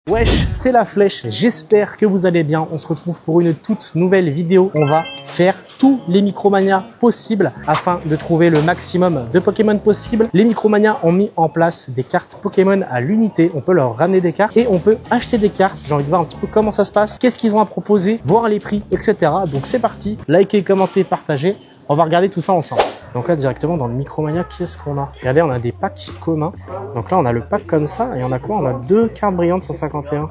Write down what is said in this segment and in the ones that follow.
Wesh, c'est la flèche, j'espère que vous allez bien. On se retrouve pour une toute nouvelle vidéo. On va faire tous les Micromania possibles afin de trouver le maximum de Pokémon possible. Les Micromania ont mis en place des cartes Pokémon à l'unité. On peut leur ramener des cartes et on peut acheter des cartes. J'ai envie de voir un petit peu comment ça se passe, qu'est-ce qu'ils ont à proposer, voir les prix, etc. Donc c'est parti, likez, commentez, partagez. On va regarder tout ça ensemble. Donc là, directement dans le Micromania, qu'est-ce qu'on a? Regardez, on a des packs communs. Donc là, on a le pack comme ça. Et on a quoi? On a 2 cartes brillantes 151.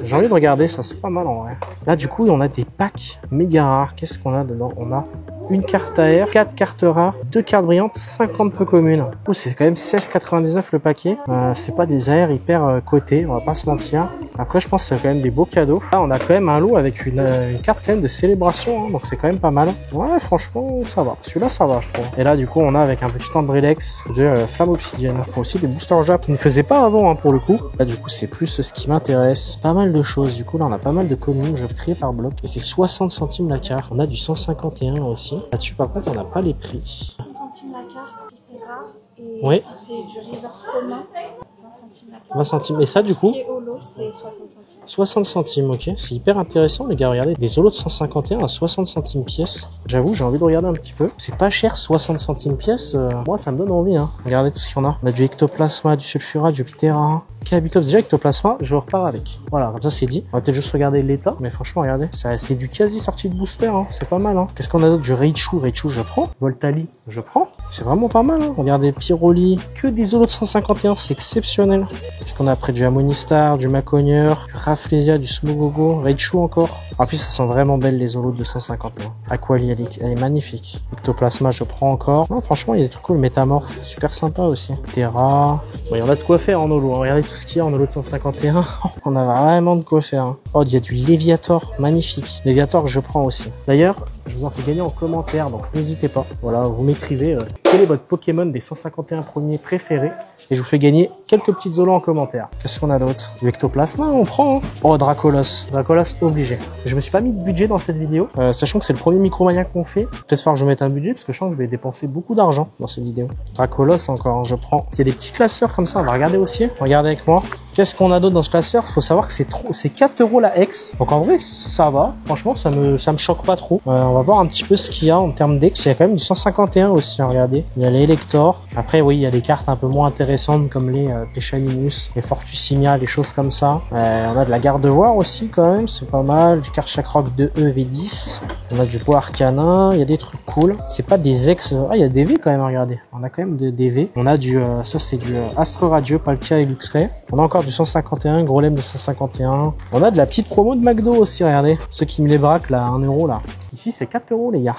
J'ai envie de regarder, ça c'est pas mal en vrai. Là, du coup, on a des packs méga rares. Qu'est-ce qu'on a dedans? On a une carte AR, 4 cartes rares, 2 cartes brillantes, 50 peu communes. Oh, c'est quand même 16,99 le paquet. C'est pas des AR hyper cotés, on va pas se mentir. Après, je pense que c'est quand même des beaux cadeaux. Là, on a quand même un lot avec une carte quand même de célébration, hein, donc c'est quand même pas mal. Ouais, franchement, ça va. Celui-là, ça va, je trouve. Et là, du coup, on a avec un petit Ambrélex de Flamme Obsidienne. Il faut aussi des boosters Jap qui ne faisaient pas avant, hein, pour le coup. Là, du coup, c'est plus ce qui m'intéresse. Pas mal de choses. Du coup, là, on a pas mal de communes. Je vais trier par bloc. Et c'est 60 centimes la carte. On a du 151 aussi. Là-dessus, par contre, on n'a pas les prix. 60 centimes la carte si c'est rare. Et oui. si c'est du reverse commun, 20 centimes la carte. 20 centimes. Et ça, du coup? Ce qui est holo, c'est 60 centimes. 60 centimes, ok. C'est hyper intéressant, les gars. Regardez, des holos de 151 à 60 centimes pièce. J'avoue, j'ai envie de regarder un petit peu. C'est pas cher, 60 centimes pièce. Moi, ça me donne envie, hein. Regardez tout ce qu'il y en a. On a du Ectoplasma, du Sulfura, du Ptera. Kabutops, déjà Ectoplasma, je repars avec. Voilà, comme ça c'est dit. On va peut-être juste regarder l'état, mais franchement, regardez, c'est du quasi sorti de booster, hein. C'est pas mal, hein. Qu'est-ce qu'on a d'autre? Du Raichu, je prends. Voltali, je prends. C'est vraiment pas mal, hein. Regardez, Pyroli, que des holos de 151, c'est exceptionnel. Qu'est-ce qu'on a après? Du Amonistar, du Macogneur, du Rafflesia, du Smogogo, Raichu encore. En plus, ça sent vraiment belle les holos de 251. Aquali, elle est magnifique. Ectoplasma, je prends encore. Non, franchement, il y a des trucs cool. Métamorphe, super sympa aussi. Terra. Bon, il y en a de quoi faire en holo, hein. Regardez tout ce qu'il y a en holo de 151. On a vraiment de quoi faire, hein. Oh, il y a du Léviator, magnifique. Léviator, je prends aussi. D'ailleurs, je vous en fais gagner en commentaire, donc n'hésitez pas. Voilà, vous m'écrivez quel est votre Pokémon des 151 premiers préférés et je vous fais gagner quelques petites holos en commentaire. Qu'est-ce qu'on a d'autre? Du Ectoplasma, on prend, hein. Oh, Dracolos. Dracolos obligé. Je me suis pas mis de budget dans cette vidéo, sachant que c'est le premier Micromania qu'on fait. Peut-être falloir que je mette un budget parce que je sens que je vais dépenser beaucoup d'argent dans cette vidéo. Dracolos encore, hein, je prends. Il y a des petits classeurs comme ça, on va regarder aussi. Regardez avec moi. Qu'est-ce qu'on a d'autre dans ce classeur? Faut savoir que c'est 4 € la ex. Donc en vrai, ça va. Franchement, ça me choque pas trop. On va voir un petit peu ce qu'il y a en termes d'ex. Il y a quand même du 151 aussi, hein, regardez. Il y a les Elector. Après, oui, il y a des cartes un peu moins intéressantes comme les Péchalinus, les Fortusimia, les choses comme ça. On a de la Gardevoir aussi quand même, c'est pas mal. Du Karchakroc de EV10. On a du Bois Arcanin. Il y a des trucs cool. C'est pas des ex. Ah, il y a des V quand même, regardez. On a quand même des V. On a du, ça c'est du Astre Radieux, Palkia et Luxray. On a encore du 151, Grolem de 151. On a de la petite promo de McDo aussi, regardez. Ceux qui me les braquent là, 1 € là. Ici, c'est 4 € les gars.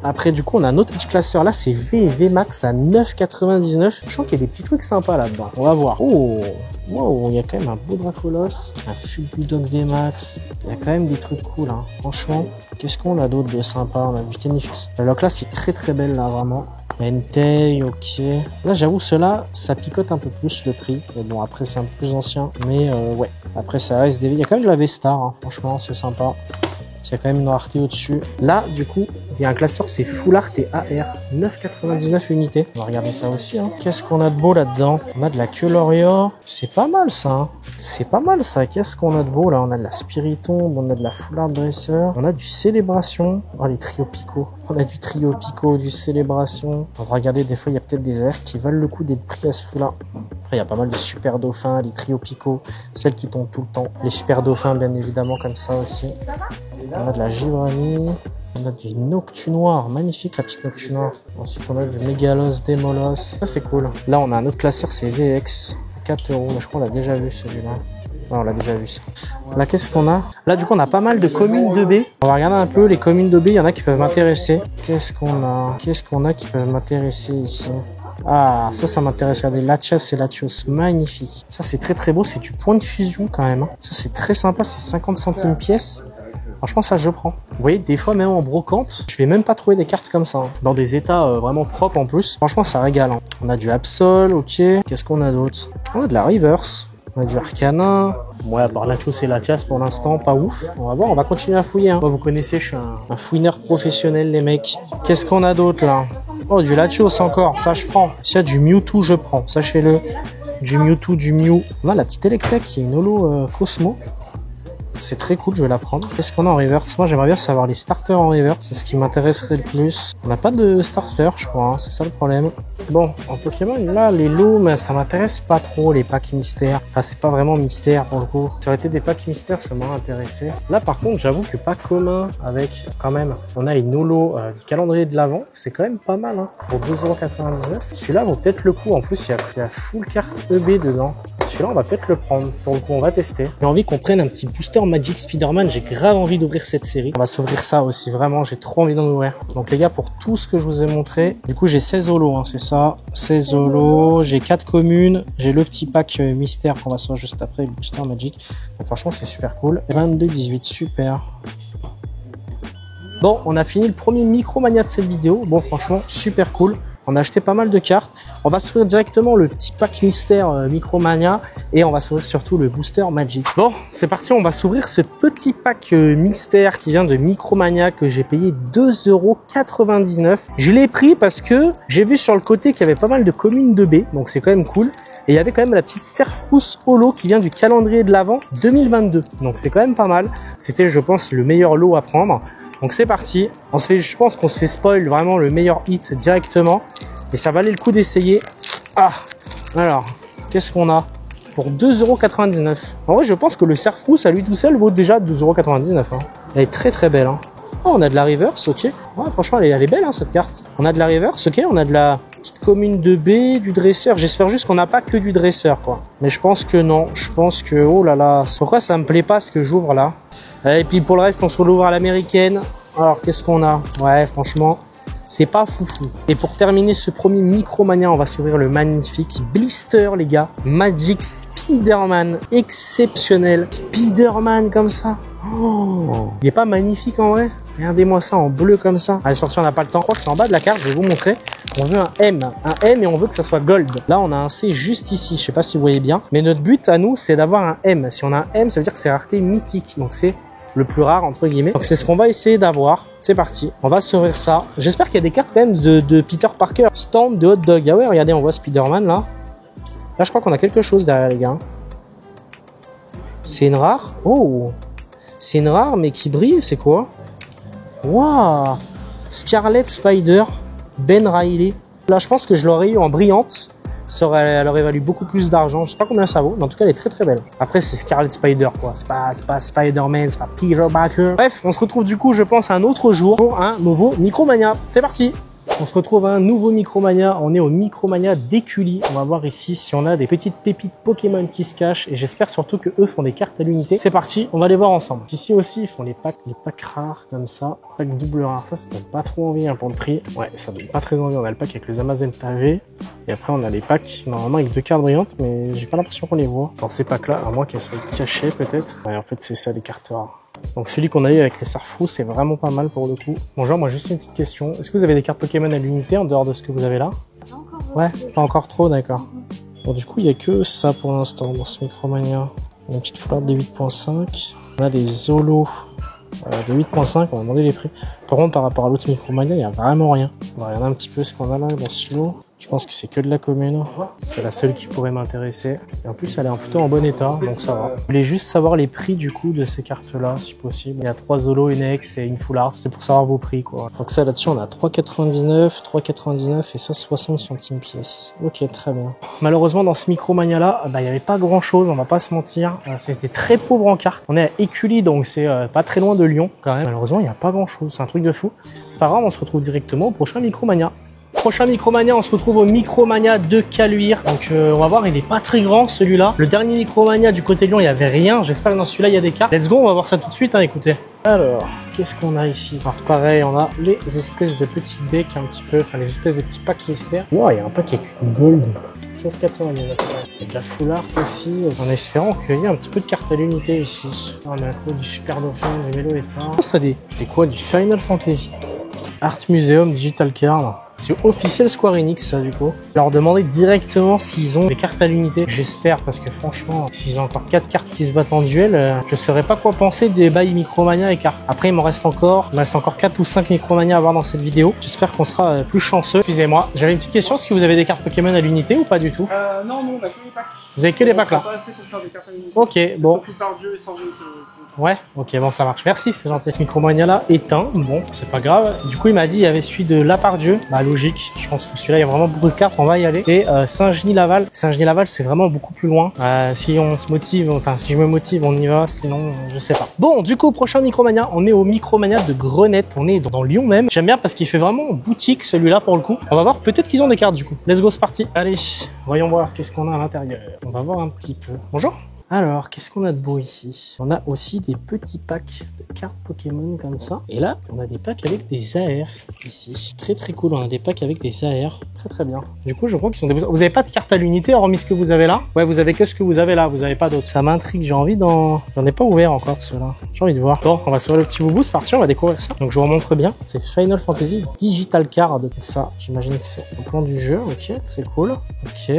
Après, du coup, on a un autre petit classeur. Là, c'est V et V Max à 9,99. Je sens qu'il y a des petits trucs sympas là-dedans. On va voir. Oh, wow, il y a quand même un beau Dracolos, un Fulgudog V Max. Il y a quand même des trucs cool, hein. Franchement, qu'est-ce qu'on a d'autre de sympa? On a du Tenifix. Donc là, c'est très très belle là, vraiment. Entei, ok. Là, j'avoue, ceux-là, ça picote un peu plus le prix. Mais bon, après, c'est un peu plus ancien. Mais ouais, après, ça reste des... Il y a quand même de la V-Star, hein. Franchement, c'est sympa. Il y a quand même une rareté au-dessus. Là, du coup, il y a un classeur, c'est Full Art et AR. 9,99 unités. On va regarder ça aussi, hein. Qu'est-ce qu'on a de beau là-dedans? On a de la Queulorior. C'est pas mal, ça, hein. C'est pas mal, ça. Qu'est-ce qu'on a de beau, là? On a de la Spiritomb, on a de la Full Art Dresser. On a du Célébration. Oh, les Trio Pico. On a du Trio Pico, du Célébration. On va regarder, des fois, il y a peut-être des AR qui valent le coup d'être pris à ce prix-là. Après, il y a pas mal de Super Dauphins, les Trio Pico, celles qui tombent tout le temps. Les Super Dauphins, bien évidemment, comme ça aussi. On a de la Givranie, on a du Noctunoir, magnifique la petite Noctunoir. Ensuite on a du Mégalos, Démolos, ça c'est cool. Là on a un autre classeur, c'est VX, 4 €, mais je crois qu'on l'a déjà vu celui-là. Ouais, on l'a déjà vu ça. Là qu'est-ce qu'on a? Là du coup on a pas mal de communes de B. On va regarder un peu les communes de B, il y en a qui peuvent m'intéresser. Qu'est-ce qu'on a qui peuvent m'intéresser ici? Ah, ça m'intéresse. Regardez, Latias et Latios, magnifique. Ça c'est très très beau, c'est du point de fusion quand même, hein. Ça c'est très sympa, c'est 50 centimes pièce. Franchement, ça, je prends. Vous voyez, des fois, même en brocante, je vais même pas trouver des cartes comme ça, hein. Dans des états vraiment propres en plus. Franchement, ça régale, hein. On a du Absol, ok. Qu'est-ce qu'on a d'autre? On a de la Reverse. On a du Arcana. Ouais, à part Latios et Latias pour l'instant, pas ouf. On va voir, on va continuer à fouiller, hein. Moi, vous connaissez, je suis un fouineur professionnel, les mecs. Qu'est-ce qu'on a d'autre, là? Oh, du Latios encore, ça, je prends. S'il y a du Mewtwo, je prends, sachez-le. du Mewtwo, du Mew. On a la petite Electek qui est une holo Cosmo. C'est très cool, je vais la prendre. Qu'est-ce qu'on a en reverse? Moi, j'aimerais bien savoir les starters en reverse. C'est ce qui m'intéresserait le plus. On n'a pas de starter, je crois. Hein. C'est ça le problème. Bon, en Pokémon, là, les lots, mais ça m'intéresse pas trop, les packs mystères. Enfin, c'est pas vraiment mystère pour le coup. Ça aurait été des packs mystères, ça m'aurait intéressé. Là, par contre, j'avoue que pas commun avec, quand même, on a une holo du calendrier de l'Avent. C'est quand même pas mal, hein. Pour 2,99 €. Celui-là vaut peut-être le coup. En plus, il y a full carte EB dedans. Celui-là, on va peut-être le prendre. Pour le coup, on va tester. J'ai envie qu'on prenne un petit booster Magic Spider-Man. J'ai grave envie d'ouvrir cette série. On va s'ouvrir ça aussi. Vraiment, j'ai trop envie d'en ouvrir. Donc, les gars, pour tout ce que je vous ai montré, du coup, j'ai 16 holos, hein, c'est ça. 16 holos. J'ai 4 communes. J'ai le petit pack mystère qu'on va sortir juste après, le booster Magic. Donc, franchement, c'est super cool. 22-18, super. Bon, on a fini le premier Micromania de cette vidéo. Bon, franchement, super cool. On a acheté pas mal de cartes. On va s'ouvrir directement le petit pack mystère Micromania et on va s'ouvrir surtout le booster Magic. Bon, c'est parti, on va s'ouvrir ce petit pack mystère qui vient de Micromania que j'ai payé 2,99 €. Je l'ai pris parce que j'ai vu sur le côté qu'il y avait pas mal de communes de B, donc c'est quand même cool. Et il y avait quand même la petite Serfrousse Holo qui vient du calendrier de l'Avent 2022. Donc c'est quand même pas mal. C'était, je pense, le meilleur lot à prendre. Donc c'est parti, je pense qu'on se fait spoil vraiment le meilleur hit directement. Et ça valait le coup d'essayer. Ah, alors, qu'est-ce qu'on a pour 2,99 €. En vrai, je pense que le Serfrousse à lui tout seul vaut déjà 2,99 €. Hein. Elle est très très belle. Hein. Oh, on a de la reverse, ok. Ouais, franchement, elle est belle hein, cette carte. On a de la reverse, ok. On a de la petite commune de B, du dresseur. J'espère juste qu'on n'a pas que du dresseur, quoi. Mais je pense que non. Je pense que, oh là là, pourquoi ça me plaît pas ce que j'ouvre là? Et puis pour le reste, on se l'ouvre à l'américaine. Alors, qu'est-ce qu'on a? Ouais, franchement, c'est pas foufou. Et pour terminer ce premier Micromania, on va s'ouvrir le magnifique blister, les gars. Magic Spider-Man, exceptionnel. Spider-Man comme ça. Oh, il est pas magnifique en vrai? Regardez-moi ça en bleu comme ça. Allez, c'est parti, on n'a pas le temps. Je crois que c'est en bas de la carte, je vais vous montrer. On veut un M et on veut que ça soit gold. Là, on a un C juste ici. Je sais pas si vous voyez bien. Mais notre but à nous, c'est d'avoir un M. Si on a un M, ça veut dire que c'est rareté mythique. Donc c'est le plus rare entre guillemets. Donc c'est ce qu'on va essayer d'avoir. C'est parti. On va s'ouvrir ça. J'espère qu'il y a des cartes quand même de Peter Parker. Stand de hot dog. Ah ouais, regardez, on voit Spider-Man là. Là, je crois qu'on a quelque chose derrière les gars. C'est une rare. Oh, c'est une rare mais qui brille. C'est quoi? Waouh, Scarlet Spider, Ben Riley. Là, je pense que je l'aurais eu en brillante. Elle aurait valu beaucoup plus d'argent. Je sais pas combien ça vaut, mais en tout cas, elle est très très belle. Après, c'est Scarlet Spider, quoi. C'est pas Spider-Man, c'est pas Peter Parker. Bref, on se retrouve du coup, je pense, un autre jour pour un nouveau Micromania. C'est parti! On se retrouve à un nouveau Micromania. On est au Micromania d'Eculi. On va voir ici si on a des petites pépites Pokémon qui se cachent. Et j'espère surtout que eux font des cartes à l'unité. C'est parti, on va les voir ensemble. Ici aussi, ils font les packs rares comme ça. Pack double rare. Ça donne pas trop envie hein, pour le prix. Ouais, ça donne pas très envie. On a le pack avec le Amazon Pavé. Et après, on a les packs normalement avec 2 cartes brillantes. Mais j'ai pas l'impression qu'on les voit dans ces packs-là. À moins qu'elles soient cachées peut-être. Ouais, en fait, c'est ça les cartes rares. Donc celui qu'on a eu avec les Serfrousse, c'est vraiment pas mal pour le coup. Bonjour, moi juste une petite question. Est-ce que vous avez des cartes Pokémon à l'unité en dehors de ce que vous avez là? Pas encore. Ouais, pas encore trop, d'accord. Bon, du coup, il n'y a que ça pour l'instant dans ce Micromania. Une petite foularde de 8.5. On a des Holos de 8.5, on va demander les prix. Par contre, par rapport à l'autre Micromania, il n'y a vraiment rien. On va regarder un petit peu ce qu'on a là dans ce lot. Je pense que c'est que de la commune. C'est la seule qui pourrait m'intéresser. Et en plus, elle est plutôt en bon état, donc ça va. Je voulais juste savoir les prix du coup de ces cartes-là, si possible. Il y a 3 Holos, une Ex et une Full Art. C'était pour savoir vos prix, quoi. Donc ça, là-dessus, on a 3,99, 3,99 et ça, 60 centimes pièce. Ok, très bien. Malheureusement, dans ce Micromania-là, il n'y avait pas grand-chose, on va pas se mentir. C'était très pauvre en cartes. On est à Écully, donc c'est pas très loin de Lyon, quand même. Malheureusement, il n'y a pas grand-chose. C'est un truc de fou. C'est pas grave, on se retrouve directement au prochain Micromania. Prochain Micromania, on se retrouve au Micromania de Caluire. Donc on va voir, il est pas très grand celui-là. Le dernier Micromania du côté de Lyon, il y avait rien. J'espère que dans celui-là, il y a des cartes. Let's go, on va voir ça tout de suite, hein, écoutez. Alors, qu'est-ce qu'on a ici? Alors pareil, on a les espèces de petits decks un petit peu, enfin les espèces de petits packs mystères. Wow, il y a un pack avec une gold. 16,99. Il y a de la full art aussi, en espérant qu'il y ait un petit peu de cartes à l'unité ici. On a quoi? Du Super Dauphin, du Mélo et ça. Ça, c'est quoi? Du Final Fantasy. Art Museum Digital Card. C'est officiel Square Enix, ça, du coup. Leur demander directement s'ils ont des cartes à l'unité. J'espère, parce que franchement, s'ils ont encore 4 cartes qui se battent en duel, je saurais pas quoi penser des bails Micromania et cartes. Après, il me reste encore 4 ou 5 Micromania à voir dans cette vidéo. J'espère qu'on sera plus chanceux. Excusez-moi, j'avais une petite question. Est-ce que vous avez des cartes Pokémon à l'unité ou pas du tout? Non, on a que les packs. Vous avez que les packs là? Pas assez pour faire des cartes à l'unité. Ok, bon. Surtout par Dieu et sans jeu. Ouais, ok, bon, ça marche. Merci, c'est gentil. Ce Micromania là éteint, bon, c'est pas grave. Du coup, il m'a dit il y avait celui de Lapardieu. Bah, logique. Je pense que celui-là, il y a vraiment beaucoup de cartes, on va y aller. Et Saint-Genis-Laval. Saint-Genis-Laval, c'est vraiment beaucoup plus loin. Si on se motive, enfin, si je me motive, on y va. Sinon, je sais pas. Bon, du coup, prochain Micromania, on est au Micromania de Grenette. On est dans Lyon même. J'aime bien parce qu'il fait vraiment boutique celui-là pour le coup. On va voir, peut-être qu'ils ont des cartes du coup. Let's go, c'est parti. Allez, voyons voir qu'est-ce qu'on a à l'intérieur. On va voir un petit peu. Bonjour. Alors, qu'est-ce qu'on a de beau ici? On a aussi des petits packs de cartes Pokémon comme ça. Et là, on a des packs avec des AR ici. Très très cool, on a des packs avec des AR. Très très bien. Du coup, je crois qu'ils sont des... Vous avez pas de cartes à l'unité hormis ce que vous avez là? Ouais, vous avez que ce que vous avez là, vous avez pas d'autres. Ça m'intrigue, j'ai envie d'en... J'en ai pas ouvert encore de ceux-là. J'ai envie de voir. Bon, on va sur le petit boubou, c'est parti, on va découvrir ça. Donc je vous remontre bien. C'est Final Fantasy Digital Card. Donc ça, j'imagine que c'est le plan du jeu. Ok, très cool. Ok.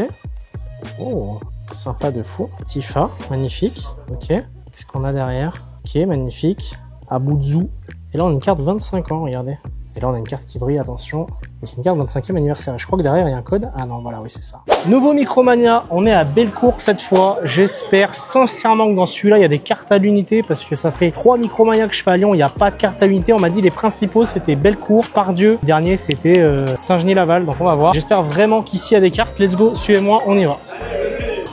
Oh, sympa de fou. Tifa, magnifique. Ok. Qu'est-ce qu'on a derrière? Ok, magnifique. Abutsu. Et là, on a une carte 25 ans, regardez. Et là, on a une carte qui brille, attention. Et c'est une carte 25e anniversaire. Je crois que derrière, il y a un code. Ah non, voilà, oui, c'est ça. Nouveau Micromania. On est à Bellecour cette fois. J'espère sincèrement que dans celui-là, il y a des cartes à l'unité parce que ça fait 3 Micromania que je fais à Lyon. Il n'y a pas de cartes à l'unité. On m'a dit les principaux, c'était Bellecour, Pardieu. Le dernier, c'était Saint-Genis-Laval. Donc, on va voir. J'espère vraiment qu'ici, il y a des cartes. Let's go, suivez-moi, on y va.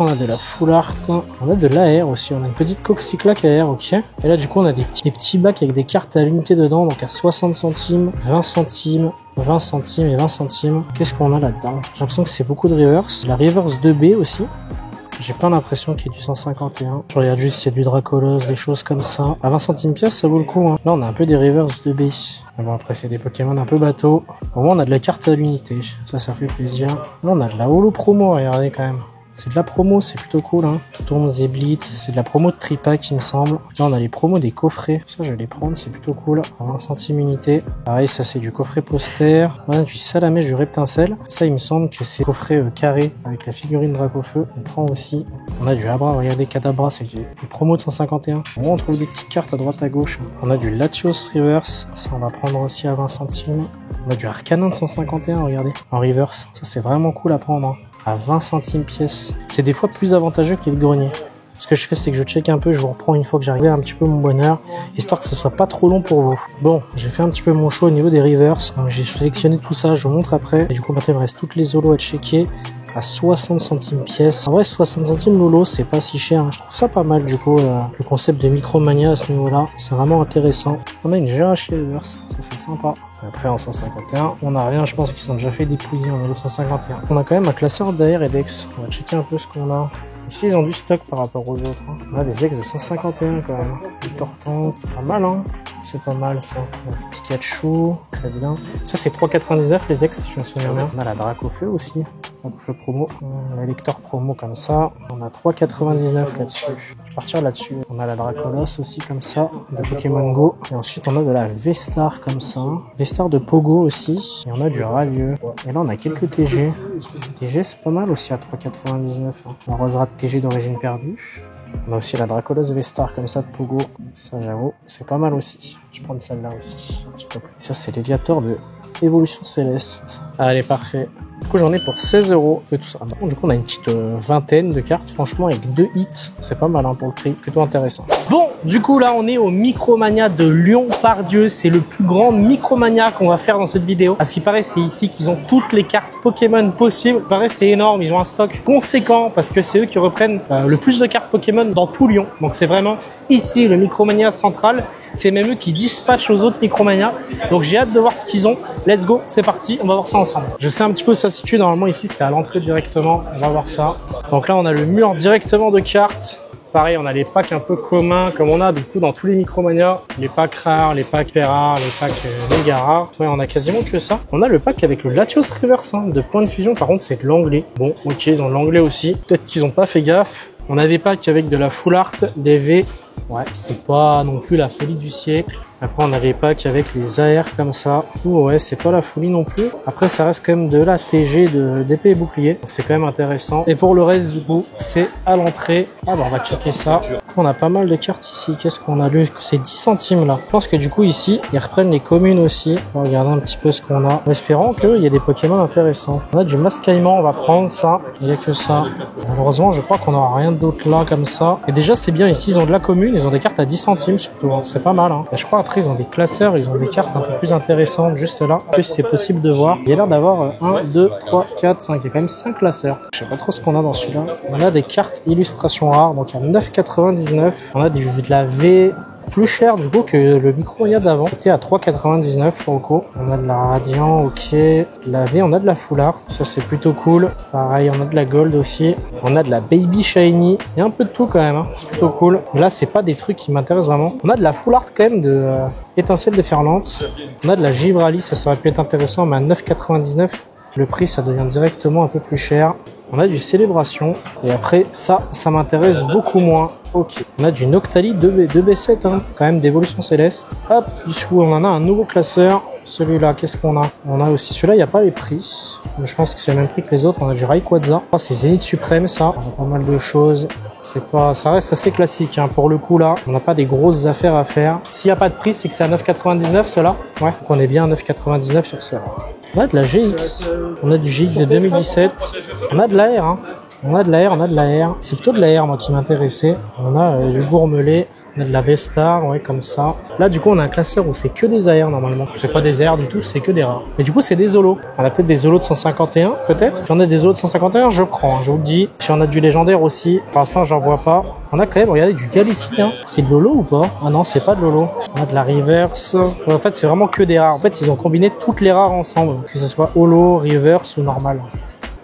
On a de la full art, on a de l'AR aussi, on a une petite Coxyclac AR, ok. Et là du coup on a des petits bacs avec des cartes à l'unité dedans, donc à 60 centimes, 20 centimes, 20 centimes et 20 centimes. Qu'est-ce qu'on a là-dedans? J'ai l'impression que c'est beaucoup de reverse. La reverse 2B aussi. J'ai pas l'impression qu'il y ait du 151. Je regarde juste s'il y a du Dracolos, des choses comme ça. À 20 centimes pièce, ça vaut le coup. Hein. Là, on a un peu des reverse 2B. Mais bon, après, c'est des Pokémon un peu bateau. Au moins, on a de la carte à l'unité. Ça fait plaisir. Là, on a de la holo promo, regardez quand même. C'est de la promo, c'est plutôt cool, hein. Tournes et Blitz, c'est de la promo de Tripack, il me semble. Là, on a les promos des coffrets. Ça, je vais les prendre, c'est plutôt cool. À 20 centimes unité. Pareil, ça, c'est du coffret poster. On a du Salamèche, du Reptincelle. Ça, il me semble que c'est coffret carré avec la figurine Dracofeu. On prend aussi. On a du Abra, regardez, Kadabra, c'est des promos de 151. Bon, on trouve des petites cartes à droite à gauche. On a du Latios Reverse. Ça, on va prendre aussi à 20 centimes. On a du Arcanin de 151, regardez, en reverse. Ça, c'est vraiment cool à prendre, hein. À 20 centimes pièce. C'est des fois plus avantageux que les greniers. Ce que je fais, c'est que je check un peu, je vous reprends une fois que j'arrive un petit peu mon bonheur, histoire que ce soit pas trop long pour vous. Bon, j'ai fait un petit peu mon show au niveau des reverse, donc j'ai sélectionné tout ça, je vous montre après. Et du coup, maintenant, il me reste toutes les holos à checker à 60 centimes pièce. En vrai, 60 centimes l'holo, c'est pas si cher, hein. Je trouve ça pas mal, du coup, le concept de Micromania à ce niveau-là. C'est vraiment intéressant. On a une GH reverse, ça c'est sympa. Après en 151, on n'a rien, je pense qu'ils sont déjà fait dépouiller en 151. On a quand même un classeur d'AR et d'Ex. On va checker un peu ce qu'on a. Ici, ils ont du stock par rapport aux autres. Hein. On a des ex de 151 quand même. Du Tortante, c'est pas mal, hein. C'est pas mal ça. Pikachu, très bien. Ça, c'est 3,99 les ex, si je me souviens bien. On a la Dracofeu aussi. Dracofeu promo. On a Lector promo comme ça. On a 3,99 là-dessus. Je vais partir là-dessus. On a la Dracolos aussi comme ça, de Pokémon Go. Et ensuite, on a de la V-Star comme ça. V-Star de Pogo aussi. Et on a du Radieux. Et là, on a quelques TG. TG, c'est pas mal aussi à 3,99. Hein. On rosera de TG d'origine perdue. On a aussi la Dracolos V-Star comme ça de Pogo. Ça, j'avoue, c'est pas mal aussi. Je prends celle-là aussi. Et ça, c'est l'Eviator de Évolution Céleste. Allez, parfait. Du coup, j'en ai pour 16 € et tout ça. Bon, du coup, on a une petite vingtaine de cartes. Franchement, avec 2 hits, c'est pas mal hein, pour le prix. Plutôt intéressant. Bon, du coup, là, on est au Micromania de Lyon-Pardieu. C'est le plus grand Micromania qu'on va faire dans cette vidéo. À ce qui paraît, c'est ici qu'ils ont toutes les cartes Pokémon possibles. Il paraît, c'est énorme. Ils ont un stock conséquent parce que c'est eux qui reprennent le plus de cartes Pokémon dans tout Lyon. Donc, c'est vraiment ici le Micromania central. C'est même eux qui dispatchent aux autres Micromania. Donc, j'ai hâte de voir ce qu'ils ont. Let's go, c'est parti. On va voir ça ensemble. Je sais un petit peu où ça se situe. Normalement, ici, c'est à l'entrée directement. On va voir ça. Donc là, on a le mur directement de cartes. Pareil, on a les packs un peu communs, comme on a du coup dans tous les Micromania. Les packs rares, les packs hyper rares, les packs méga rares. Ouais, on a quasiment que ça. On a le pack avec le Latios Reverse hein, de point de fusion. Par contre, c'est de l'anglais. Bon, ok, ils ont l'anglais aussi. Peut-être qu'ils ont pas fait gaffe. On a des packs avec de la full art, des V. Ouais, c'est pas non plus la folie du siècle. Après, on a les packs avec les AR comme ça. Ouh, ouais, c'est pas la folie non plus. Après, ça reste quand même de la TG d'épée et bouclier. C'est quand même intéressant. Et pour le reste, du coup, c'est à l'entrée. Ah, bah, on va checker ça. On a pas mal de cartes ici. Qu'est-ce qu'on a lu? C'est 10 centimes là. Je pense que du coup, ici, ils reprennent les communes aussi. On va regarder un petit peu ce qu'on a. En espérant qu'il y ait des Pokémon intéressants. On a du Mascaillement, on va prendre ça. Il n'y a que ça. Malheureusement, je crois qu'on n'aura rien d'autre là comme ça. Et déjà, c'est bien ici, ils ont de la commune. Ils ont des cartes à 10 centimes surtout. Hein. C'est pas mal. Hein. Et je crois après, ils ont des classeurs. Ils ont des cartes un peu plus intéressantes juste là. Que c'est possible de voir. Il y a l'air d'avoir 1, 2, 3, 4, 5. Il y a quand même 5 classeurs. Je sais pas trop ce qu'on a dans celui-là. On a des cartes illustrations rares. Donc à 9,99. On a de la V plus cher du coup que le Micromania d'avant. C'était à 3,99 pour le coup. On a de la Radiant, ok. La V, on a de la Full Art. Ça c'est plutôt cool. Pareil, on a de la Gold aussi. On a de la Baby Shiny. Il y a un peu de tout quand même. Hein. C'est plutôt cool. Là, c'est pas des trucs qui m'intéressent vraiment. On a de la Full Art quand même de Étincelle déferlante. On a de la Givrali. Ça aurait pu être intéressant, mais à 9,99. Le prix, ça devient directement un peu plus cher. On a du Célébration. Et après, ça m'intéresse beaucoup moins. Ok. On a du Noctali 2B7, hein. Quand même d'évolution céleste. Hop, du coup, on en a un nouveau classeur. Celui-là, qu'est-ce qu'on a? On a aussi celui-là, il n'y a pas les prix. Mais je pense que c'est le même prix que les autres. On a du Rayquaza. Oh, c'est Zénith Suprême, ça. On a pas mal de choses. Ça reste assez classique, hein. Pour le coup, là, on n'a pas des grosses affaires à faire. S'il n'y a pas de prix, c'est que c'est à 9,99, cela. Ouais, donc on est bien à 9,99 sur cela. On a de la GX. On a du GX de 2017. On a de l'AR, hein. On a de l'AR. C'est plutôt de l'AR, moi, qui m'intéressait. On a du Gourmelet. On a de la V-Star, ouais, comme ça. Là, du coup, on a un classeur où c'est que des AR, normalement. C'est pas des AR du tout, c'est que des rares. Mais du coup, c'est des Zolos. On a peut-être des Zolos de 151, peut-être. Si on a des Zolos de 151, je prends, hein, je vous le dis. Si on a du légendaire aussi, pour l'instant, j'en vois pas. On a quand même, regardez, du Galiki, hein. C'est de Lolo ou pas? Ah non, c'est pas de Lolo. On a de la Reverse. Ouais, en fait, c'est vraiment que des rares. En fait, ils ont combiné toutes les rares ensemble. Que ce soit Holo, Reverse ou normal.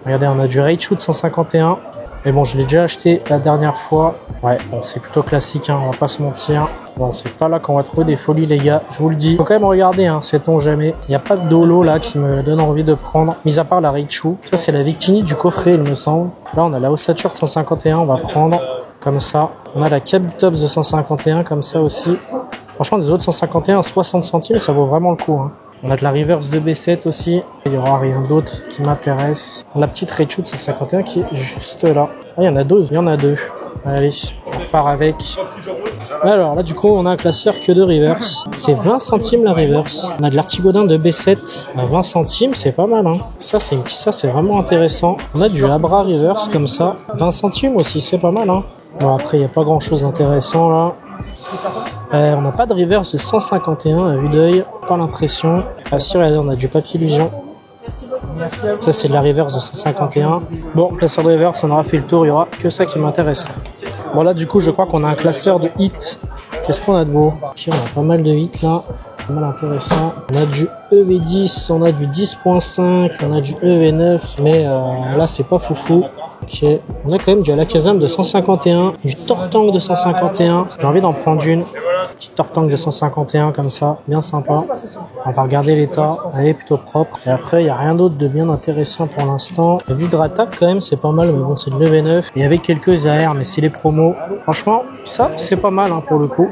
Regardez, on a du Raichu de 151. Mais bon, je l'ai déjà acheté la dernière fois. Ouais, bon, c'est plutôt classique, hein, on va pas se mentir. Bon, c'est pas là qu'on va trouver des folies, les gars. Je vous le dis. Faut quand même regarder, hein, sait-on jamais. Il n'y a pas de Dolo, là, qui me donne envie de prendre. Mis à part la Raichu. Ça, c'est la Victini du coffret, il me semble. Là, on a la Ossature de 151, on va prendre. Comme ça. On a la Kabutops de 151, comme ça aussi. Franchement, des autres 151 à 60 centimes, ça vaut vraiment le coup, hein. On a de la Reverse de B7 aussi. Il n'y aura rien d'autre qui m'intéresse. La petite Raichu de 151 qui est juste là. Ah, il y en a deux. Allez, on repart avec. Alors là, du coup, on a un classeur que de Reverse. C'est 20 centimes la Reverse. On a de l'Artigodin de B7 à 20 centimes, c'est pas mal, hein. Ça, c'est vraiment intéressant. On a du Abra Reverse comme ça. 20 centimes aussi, c'est pas mal, hein. Bon, après, il n'y a pas grand chose d'intéressant là. On n'a pas de reverse de 151 à vue d'œil, pas l'impression. Ah si, regardez, on a du Papier Illusion. Merci beaucoup. Ça, c'est de la reverse de 151. Bon, classeur de reverse, on aura fait le tour, il y aura que ça qui m'intéressera. Bon, là, du coup, je crois qu'on a un classeur de hits. Qu'est-ce qu'on a de beau? Ok, on a pas mal de hits là. Pas mal intéressant. On a du EV10, on a du 10.5, on a du EV9, mais là, c'est pas foufou. Ok, on a quand même du Alakazam de 151, du Tortank de 151. J'ai envie d'en prendre une. Petit Tortank de 151 comme ça, bien sympa. On va regarder l'état, elle est plutôt propre. Et après, il n'y a rien d'autre de bien intéressant pour l'instant. Il y a du Dratak quand même, c'est pas mal, mais bon, c'est de l'EV9. Et avec quelques AR, mais c'est les promos. Franchement, ça, c'est pas mal, hein, pour le coup.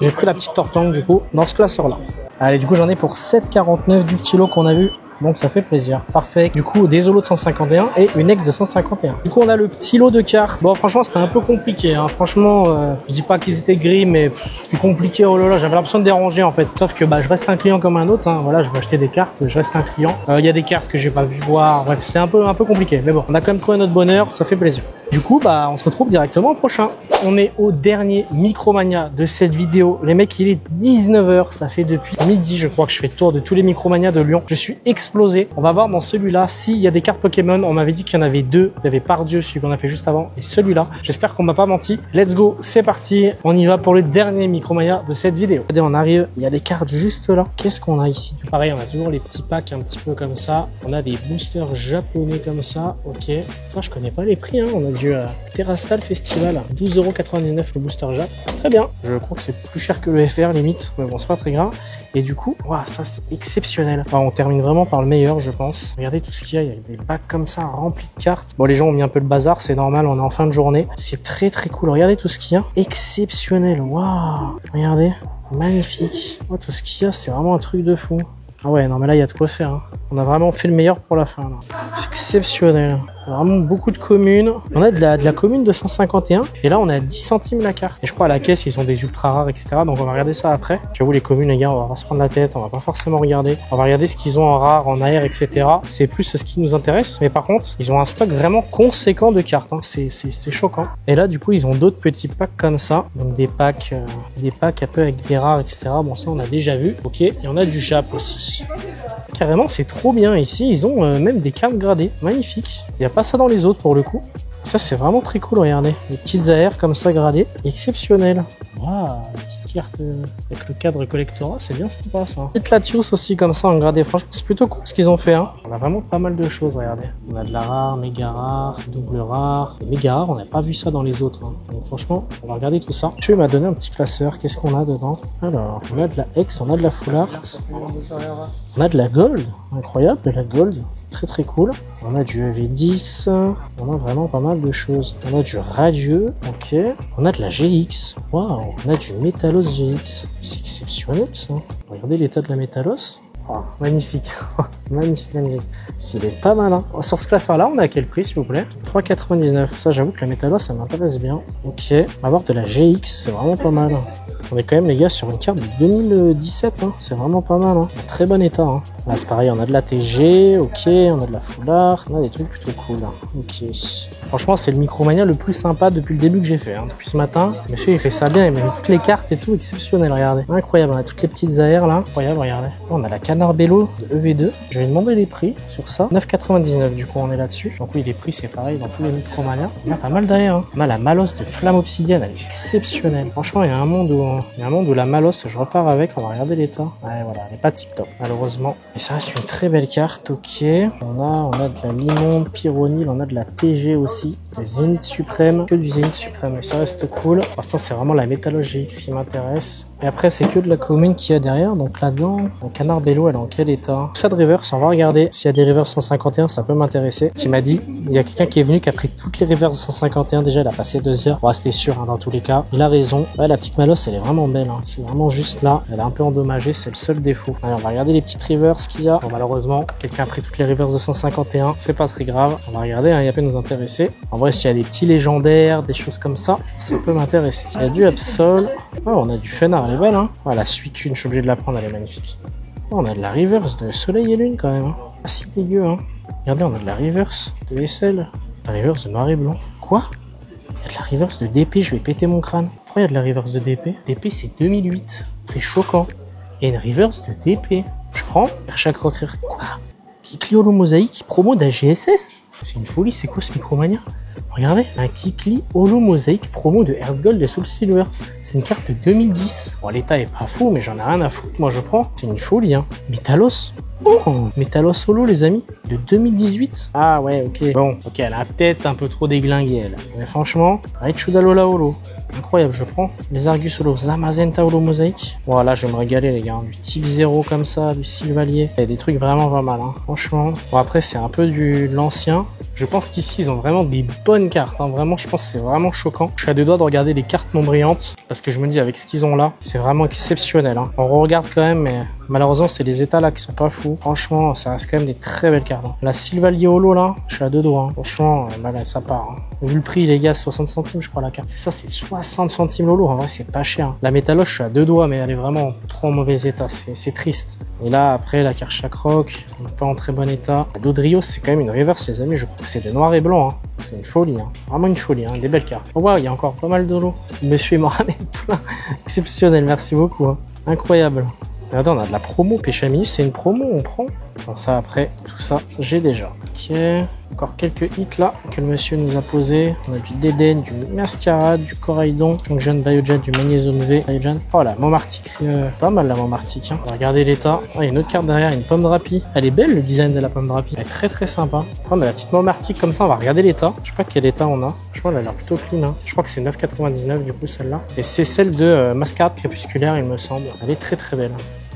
J'ai pris la petite Tortank du coup, dans ce classeur-là. Allez, du coup, j'en ai pour 7,49 du petit lot qu'on a vu. Donc ça fait plaisir. Parfait. Du coup, des Zolos de 151 et une ex de 151. Du coup, on a le petit lot de cartes. Bon, franchement, c'était un peu compliqué, hein. Franchement, je dis pas qu'ils étaient gris, mais c'est compliqué. Oh là là, j'avais l'impression de déranger en fait. Sauf que je reste un client comme un autre, hein. Voilà, je veux acheter des cartes, je reste un client. Il y a des cartes que j'ai pas vu voir. Bref, c'était un peu compliqué. Mais bon, on a quand même trouvé notre bonheur. Ça fait plaisir. Du coup, on se retrouve directement au prochain. On est au dernier Micromania de cette vidéo. Les mecs, il est 19h. Ça fait depuis midi, je crois, que je fais le tour de tous les Micromania de Lyon. Je suis explosé. On va voir dans celui-là s'il y a des cartes Pokémon. On m'avait dit qu'il y en avait deux. Il y avait Pardieu, celui qu'on a fait juste avant, et celui-là. J'espère qu'on m'a pas menti. Let's go, c'est parti. On y va pour le dernier Micromania de cette vidéo. Regardez, on arrive. Il y a des cartes juste là. Qu'est-ce qu'on a ici? Pareil, on a toujours les petits packs un petit peu comme ça. On a des boosters japonais comme ça. Ok. Ça, je connais pas les prix, hein. On a du Terrastal Festival, 12,99 € le booster Jap. Très bien. Je crois que c'est plus cher que le FR limite, mais bon, c'est pas très grave. Et du coup, waouh, ça c'est exceptionnel. Enfin, on termine vraiment par le meilleur, je pense. Regardez tout ce qu'il y a. Il y a des packs comme ça remplis de cartes. Bon, les gens ont mis un peu le bazar, c'est normal. On est en fin de journée. C'est très très cool. Regardez tout ce qu'il y a. Exceptionnel. Waouh. Regardez. Magnifique. Oh, tout ce qu'il y a, c'est vraiment un truc de fou. Ah ouais, non mais là il y a de quoi faire. Hein. On a vraiment fait le meilleur pour la fin. Là. C'est exceptionnel. Vraiment beaucoup de communes. On a de la commune de 151 et là on a 10 centimes la carte. Et je crois à la caisse ils ont des ultra rares etc. Donc on va regarder ça après. J'avoue les communes les gars on va pas se prendre la tête, on va pas forcément regarder. On va regarder ce qu'ils ont en rare, en AR etc. C'est plus ce qui nous intéresse. Mais par contre ils ont un stock vraiment conséquent de cartes. Hein. C'est choquant. Et là du coup ils ont d'autres petits packs comme ça. Donc des packs un peu avec des rares etc. Bon ça on a déjà vu. Ok. Et on a du Jap aussi. Carrément c'est trop bien ici. Ils ont même des cartes gradées. Magnifique. Il y a pas ça dans les autres pour le coup. Ça c'est vraiment très cool, regardez. Les petites AR comme ça gradées. Exceptionnel. Waouh, les petites cartes avec le cadre collectora, c'est bien sympa ça. Petite Latios aussi comme ça en gradé. Franchement c'est plutôt cool ce qu'ils ont fait. Hein. On a vraiment pas mal de choses, regardez. On a de la rare, méga rare, double rare. Les méga rares, on n'a pas vu ça dans les autres. Hein. Donc franchement, on va regarder tout ça. Je m'a donné un petit classeur. Qu'est-ce qu'on a dedans? Alors, on a de la X, on a de la Full Art. On a de la Gold. Incroyable, de la Gold. Très très cool. On a du EV10, on a vraiment pas mal de choses. On a du Radieux, ok. On a de la GX, waouh. On a du Métalos GX. C'est exceptionnel ça. Regardez l'état de la Métalos. Oh, magnifique. Magnifique, magnifique. Il est pas mal. Hein. Sur ce classeur-là, on est à quel prix s'il vous plaît? 3,99. Ça, j'avoue que la Métalos, ça m'intéresse bien. Ok. On va avoir de la GX, c'est vraiment pas mal. On est quand même, les gars, sur une carte de 2017. Hein. C'est vraiment pas mal. Hein. Très bon état. Hein. Là, c'est pareil, on a de la TG, ok. On a de la Full Art. On a des trucs plutôt cool. Hein. Ok. Franchement, c'est le Micromania le plus sympa depuis le début que j'ai fait. Hein. Depuis ce matin, monsieur, il fait ça bien. Il met toutes les cartes et tout. Exceptionnel, regardez. Incroyable. On a toutes les petites AR là. Incroyable, regardez. On a la Canard Bello de EV2. Je vais demander les prix sur ça. 9,99 du coup, on est là-dessus. Donc oui, les prix, c'est pareil dans tous les Micromania. Il y a pas mal d'AR. Hein. On a la Malos de Flamme Obsidienne. Elle est exceptionnelle. Franchement, il y a un monde où la Malos, je repars avec. On va regarder l'état. Ouais, voilà. Elle est pas tip top, malheureusement. Et ça reste une très belle carte, ok. On a de la Limonde, Pyronil, on a de la TG aussi. Le Zénith Suprême, que du Zénith Suprême. Et ça reste cool. Pour l'instant, c'est vraiment la Métalos GX qui m'intéresse. Et après, c'est que de la commune qu'il y a derrière. Donc là-dedans, le Canard Bello, elle est en quel état? Ça de reverse, on va regarder. S'il y a des reverse 151, ça peut m'intéresser. Qui m'a dit, il y a quelqu'un qui est venu qui a pris toutes les reverse 151. Déjà, il a passé 2 heures. Bon, c'était sûr, hein, dans tous les cas. Il a raison. Ouais, la petite Malos, elle est vraiment belle. Hein. C'est vraiment juste là. Elle est un peu endommagée. C'est le seul défaut. Allez, on va regarder les petites reverse qu'il y a. Bon, malheureusement, quelqu'un a pris toutes les reverse 251. C'est pas très grave. On va regarder, hein, il peut nous intéresser. En vrai, s'il y a des petits légendaires, des choses comme ça peut m'intéresser. Il y a du Absol. Oh, on a du Fenard, elle est belle, hein. Ah, la Suicune, je suis obligé de la prendre, elle est magnifique. Oh, on a de la reverse de Soleil et Lune quand même. Hein. Pas si dégueu, hein. Regardez, on a de la reverse de Vaisselle. La reverse de Noir et Blanc. Quoi? Il y a de la reverse de DP, je vais péter mon crâne. Pourquoi il y a de la reverse de DP? DP, c'est 2008. C'est choquant. Il y a une reverse de DP. Je prends, per chaque recrère. Quoi? Kikli Holo Mosaïque, promo d'AGSS? C'est une folie, c'est quoi ce Micromania? Regardez, un Kikli Holo Mosaïque promo de Hearthgold et Soul Silver. C'est une carte de 2010. Bon, l'état est pas fou, mais j'en ai rien à foutre. Moi, je prends. C'est une folie, hein. Métalos. Oh, Métalos Holo, les amis. De 2018. Ah ouais, ok. Bon, ok, elle a peut-être un peu trop déglingué, elle. Mais franchement, Raichudalola Holo. Incroyable, je prends. Les Argus Holo, Zamazenta Holo Mosaïque. Voilà, je vais me régaler, les gars. Du Type 0 comme ça, du Sylvalier. Il y a des trucs vraiment pas mal, hein. Franchement. Bon, après, c'est un peu de l'ancien. Je pense qu'ici, ils ont vraiment des bonnes cartes, hein. Vraiment, je pense que c'est vraiment choquant. Je suis à 2 doigts de regarder les cartes non brillantes. Parce que je me dis, avec ce qu'ils ont là, c'est vraiment exceptionnel, hein. On regarde quand même, mais malheureusement, c'est les états là qui sont pas fous. Franchement, ça reste quand même des très belles cartes, hein. La Sylvalier Holo, là, je suis à 2 doigts, hein. Franchement, là, ça part, hein. Vu le prix, les gars, 60 centimes, je crois, la carte. C'est ça, c'est 60 centimes Holo. En vrai, c'est pas cher, hein. La Métalos, je suis à 2 doigts, mais elle est vraiment en trop mauvais état. C'est triste. Et là, après, la carte Chakroc, pas en très bon état. Dodrio, c'est quand même une reverse, les amis. Je crois que c'est de noir et blanc, hein. C'est une folie, hein. Vraiment une folie, hein. Des belles cartes. Oh, wow, il y a encore pas mal d'Holo. Monsieur, il m'en ramène plein. Exceptionnel, merci beaucoup, hein. Incroyable. Regardez, on a de la promo. Péchaminus, c'est une promo, on prend. Bon, ça, après, tout ça, j'ai déjà. Ok. Encore quelques hits là que le monsieur nous a posé. On a du Déden, du Mascarade, du Coraidon, Junction Biojet, du Magnésium V. Biojet. Oh la Momartic, pas mal la Momartic, hein. On va regarder l'état. Oh, il y a une autre carte derrière, une pomme drapi. Elle est belle le design de la pomme drapi. Elle est très très sympa. On a la petite Momartic comme ça, on va regarder l'état. Je sais pas quel état on a. Franchement, elle a l'air plutôt clean, hein. Je crois que c'est 9,99 du coup celle-là. Et c'est celle de Mascarade Crépusculaire, il me semble. Elle est très très belle.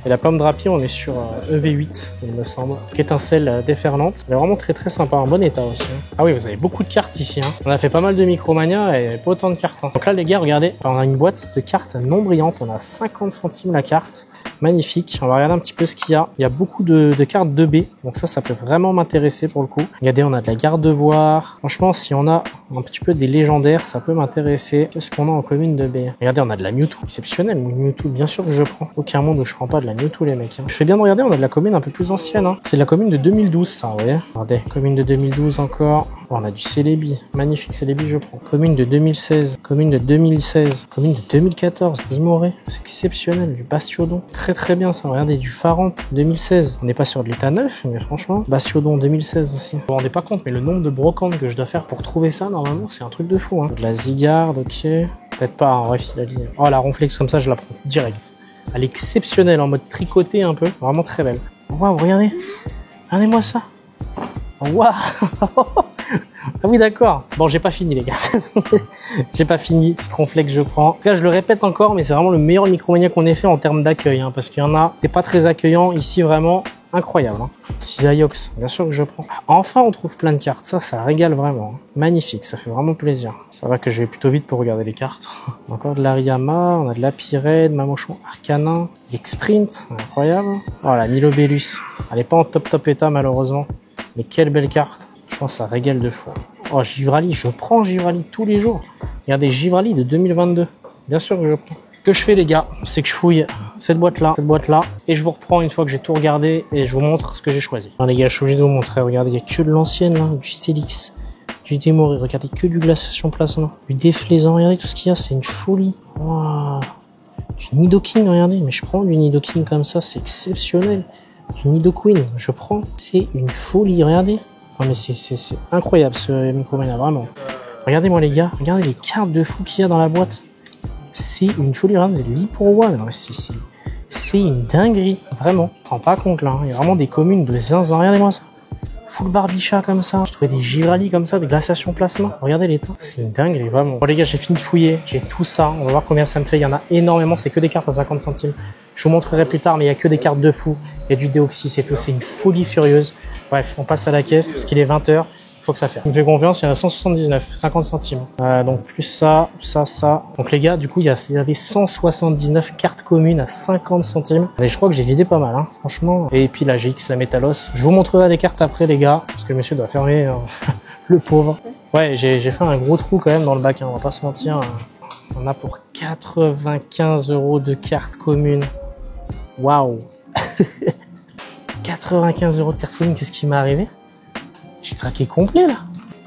Et la pomme drapier, on est sur EV8, il me semble, qui étincelle déferlante. Elle est vraiment très très sympa, en bon état aussi. Ah oui, vous avez beaucoup de cartes ici. On a fait pas mal de Micromania et pas autant de cartes. Donc là, les gars, regardez, on a une boîte de cartes non brillantes. On a 50 centimes la carte. Magnifique. On va regarder un petit peu ce qu'il y a. Il y a beaucoup de cartes 2B. Donc ça peut vraiment m'intéresser pour le coup. Regardez, on a de la garde-devoir. Franchement, si on a un petit peu des légendaires, ça peut m'intéresser. Qu'est-ce qu'on a en commune 2B? Regardez, on a de la Mewtwo. Exceptionnel, Mewtwo. Bien sûr que je prends. Aucun monde où je prends pas de la Mewtwo, les mecs. Je fais bien de regarder, on a de la commune un peu plus ancienne. C'est de la commune de 2012, ça, vous voyez. Regardez, commune de 2012 encore. On a du Celebi, magnifique Celebi, je prends. Commune de 2016, commune de 2016, commune de 2014, Dimoré, c'est exceptionnel, du Bastiodon, très très bien ça, regardez, du Faramp, 2016, on n'est pas sur de l'état neuf, mais franchement, Bastiodon 2016 aussi. Vous vous rendez pas compte, mais le nombre de brocantes que je dois faire pour trouver ça, normalement, c'est un truc de fou, hein. De la Zygarde, ok, peut-être pas, en vrai, il a dit, oh la Ronflex comme ça, je la prends, direct. Elle est exceptionnelle, en mode tricoté un peu, vraiment très belle. Waouh, regardez, regardez-moi ça. Waouh. Ah oui, d'accord. Bon, j'ai pas fini, les gars. J'ai pas fini. Stronflex, je prends. En tout cas, je le répète encore, mais c'est vraiment le meilleur Micromania qu'on ait fait en termes d'accueil, hein, parce qu'il y en a, c'est pas très accueillant. Ici, vraiment incroyable. Hein. Cisaiox, bien sûr que je prends. Enfin, on trouve plein de cartes. Ça régale vraiment. Hein. Magnifique, ça fait vraiment plaisir. Ça va que je vais plutôt vite pour regarder les cartes. Encore de l'Ariama, on a de la Pyred, Mamochon, Arcanin, X-Sprint, incroyable. Oh, la Milobellus. Elle est pas en top état, malheureusement. Mais quelle belle carte. Je pense que ça régale de fou. Oh, Givrali, je prends Givrali tous les jours. Regardez, Givrali de 2022. Bien sûr que je prends. Ce que je fais, les gars, c'est que je fouille cette boîte-là, et je vous reprends une fois que j'ai tout regardé et je vous montre ce que j'ai choisi. Non, les gars, je suis obligé de vous montrer. Regardez, il n'y a que de l'ancienne, là, du Stélix, du Démoré. Regardez, que du glaciation plasma, du Déflaisant. Regardez tout ce qu'il y a, c'est une folie. Wow. Du Nidoking, regardez, mais je prends du Nidoking comme ça, c'est exceptionnel. Du Nidoqueen, je prends. C'est une folie, regardez. Non mais c'est incroyable ce Micromania, vraiment. Regardez-moi les gars, regardez les cartes de fou qu'il y a dans la boîte. C'est une folie, regardez, l'Hyporoa, non mais c'est une dinguerie, vraiment. Je me rends pas compte là, hein. Il y a vraiment des communes de zinzin, regardez-moi ça. Full Barbichat comme ça, je trouvais des Givrali comme ça, des glaciations plasma, regardez les temps, c'est une dinguerie, vraiment. Bon les gars, j'ai fini de fouiller, j'ai tout ça, on va voir combien ça me fait, il y en a énormément, c'est que des cartes à 50 centimes. Je vous montrerai plus tard, mais il y a que des cartes de fou, il y a du Deoxys et tout, c'est une folie furieuse. Bref, on passe à la caisse, parce qu'il est 20 h, faut que ça fasse. Il me fait confiance, il y en a 179, 50 centimes. Donc plus ça. Donc les gars, du coup, il y avait 179 cartes communes à 50 centimes. Et je crois que j'ai vidé pas mal, hein, franchement. Et puis la GX, la Métalos. Je vous montrerai les cartes après, les gars, parce que le monsieur doit fermer, le pauvre. Ouais, j'ai fait un gros trou quand même dans le bac, hein, on va pas se mentir. On a pour 95 € de cartes communes. Waouh. 95 € de cartes communes, qu'est-ce qui m'est arrivé? J'ai craqué complet là.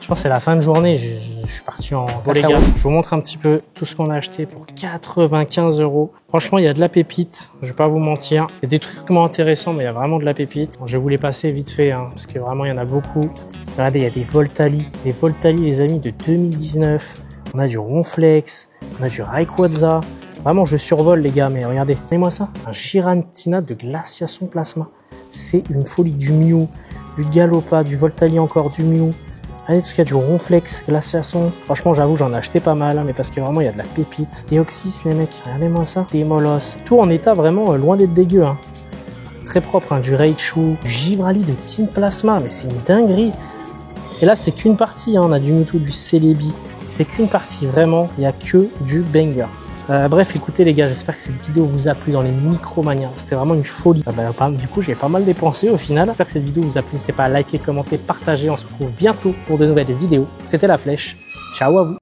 Je pense que c'est la fin de journée, je suis parti en... Bon les gars, je vous montre un petit peu tout ce qu'on a acheté pour 95 €. Franchement, il y a de la pépite, je vais pas vous mentir. Il y a des trucs moins intéressants, mais il y a vraiment de la pépite. Bon, je vais vous les passer vite fait, hein, parce que vraiment, il y en a beaucoup. Regardez, il y a des Voltali. Les Voltali, les amis, de 2019. On a du Ronflex, on a du Rayquaza. Vraiment, je survole les gars, mais regardez. Regardez-moi ça, un Giratina de glaciation plasma. C'est une folie, du Mew, du Galopa, du Voltali encore, du Mew. Regardez tout ce qu'il y a, du Ronflex, glaciation. Franchement, j'avoue, j'en ai acheté pas mal, hein, mais parce que vraiment, il y a de la pépite. Deoxys, les mecs, regardez-moi ça. Démolos. Tout en état vraiment loin d'être dégueu. Hein. Très propre, hein, du Raichu, du Givrali de Team Plasma, mais c'est une dinguerie. Et là, c'est qu'une partie, hein. On a du Mewtwo, du Celebi. C'est qu'une partie, vraiment, il n'y a que du banger. Bref, écoutez les gars, j'espère que cette vidéo vous a plu dans les Micromania. C'était vraiment une folie. Du coup, j'ai pas mal dépensé au final. J'espère que cette vidéo vous a plu. N'hésitez pas à liker, commenter, partager. On se retrouve bientôt pour de nouvelles vidéos. C'était La Flèche. Ciao à vous.